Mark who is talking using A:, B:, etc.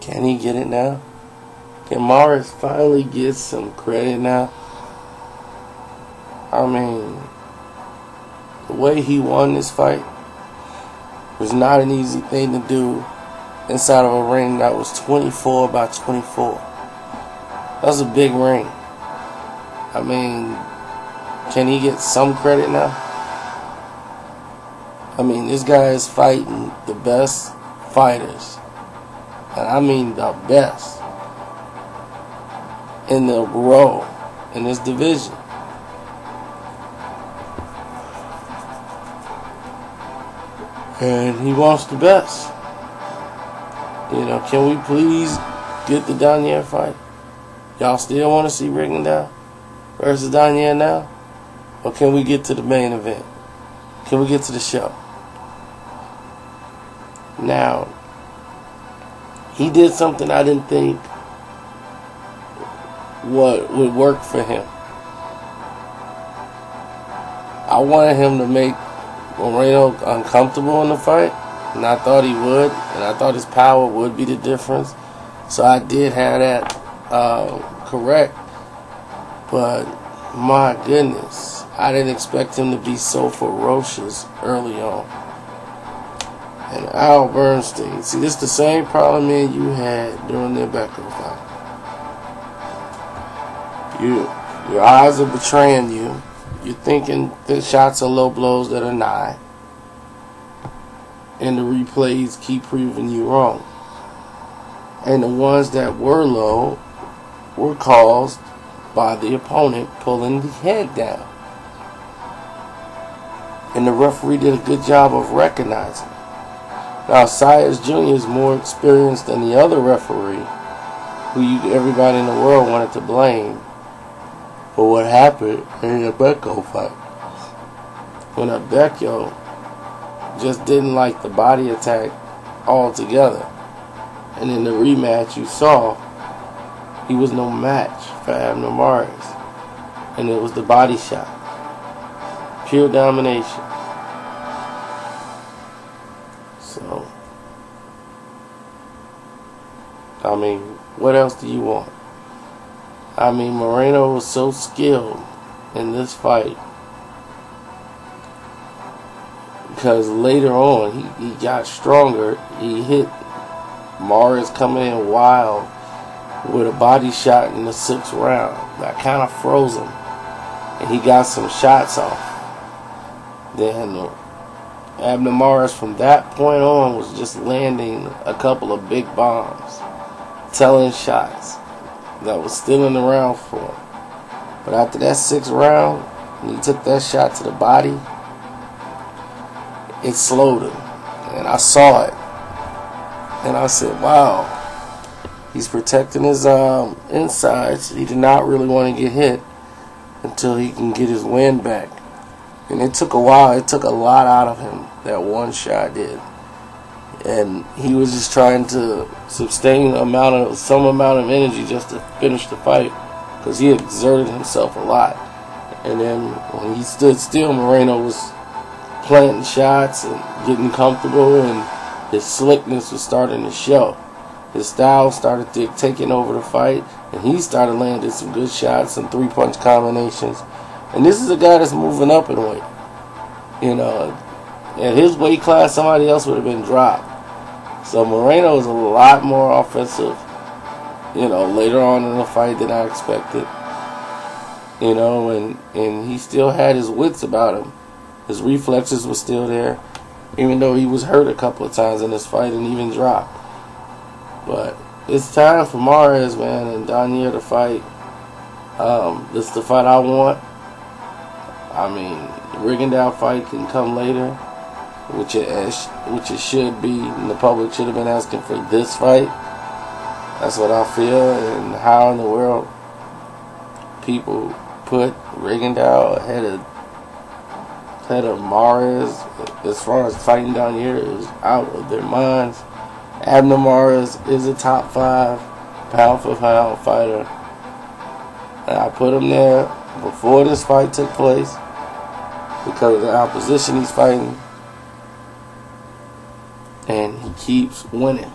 A: Can he get it now? Can Morris finally get some credit now? I mean, the way he won this fight was not an easy thing to do inside of a ring that was 24 by 24. That was a big ring. I mean, can he get some credit now? I mean, this guy is fighting the best fighters, and I mean the best, in the row in this division. And he wants the best. You know, can we please get the Donaire fight? Y'all still want to see Rigondeaux versus Donaire now? Or can we get to the main event? Can we get to the show? Now, he did something I didn't think would work for him. I wanted him to make Moreno uncomfortable in the fight, and I thought he would, and I thought his power would be the difference. So I did have that correct. But my goodness, I didn't expect him to be so ferocious early on. And Al Bernstein, see, this is the same problem me and you had during the Becco fight. Your eyes are betraying you. You're thinking the shots are low blows that are not. And the replays keep proving you wrong. And the ones that were low were caused by the opponent pulling the head down. And the referee did a good job of recognizing it. Now, Sayers Jr. is more experienced than the other referee, who everybody in the world wanted to blame for what happened in the Becco fight. When Becco just didn't like the body attack altogether. And in the rematch you saw, he was no match for Abner Morris. And it was the body shot. Pure domination. So, I mean, what else do you want? I mean, Moreno was so skilled in this fight because later on he got stronger. He hit Morris coming in wild with a body shot in the 6th round that kind of froze him, and he got some shots off. Then Abner Morris from that point on was just landing a couple of big bombs, telling shots that was still in the round for him. But after that 6th round, when he took that shot to the body, it slowed him. And I saw it. And I said, wow, he's protecting his insides. He did not really want to get hit until he can get his wind back. And it took a while. It took a lot out of him, that one shot did. And he was just trying to sustain some amount of energy just to finish the fight, because he exerted himself a lot. And then when he stood still, Moreno was planting shots and getting comfortable, and his slickness was starting to show. His style started taking over the fight, and he started landing some good shots, some 3-punch combinations. And this is a guy that's moving up in weight. You know, at his weight class, somebody else would have been dropped. So Moreno is a lot more offensive, you know, later on in the fight than I expected. You know, and he still had his wits about him. His reflexes were still there, even though he was hurt a couple of times in this fight and even dropped. But it's time for Morris, man, and Donaire to fight. This is the fight I want. I mean, the Rigondeaux fight can come later, which it should be, and the public should have been asking for this fight. That's what I feel. And how in the world people put Rigondeaux ahead of Morris as far as fighting Donaire is out of their minds. Abner Morris is a top 5 pound for pound fighter, and I put him there before this fight took place because of the opposition he's fighting, and he keeps winning.